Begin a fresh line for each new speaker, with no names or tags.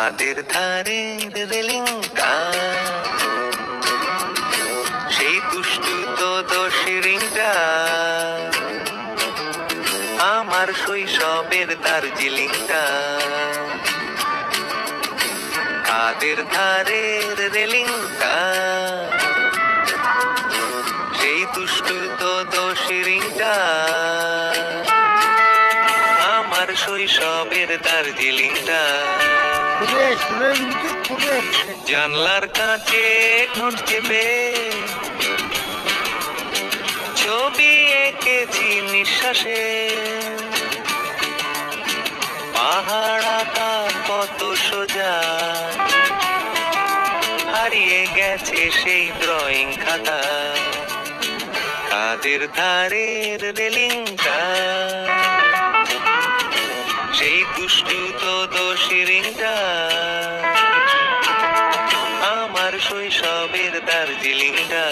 কাদের ধারের রেলিংটা, সেই দুষ্টু তো দোষিরিংটা, আমার শৈশবের দার্জিলিংটা। কাদের ধারের রেলিংটা, সেই দুষ্টু তো দোষিরিংটা, আমার শৈশবের দার্জিলিংটা। জানলার কাছে ঠোঁট চেপে ছবি এঁকেছি নিঃশ্বাসে, পাহাড় আকার কত সোজা, হারিয়ে গেছে সেই ড্রয়িং খাতা। কাদের ধারের রেলিংটা, সেই দুষ্টু তো দোষিরিংটা, আমার শৈশবের দার্জিলিংটা।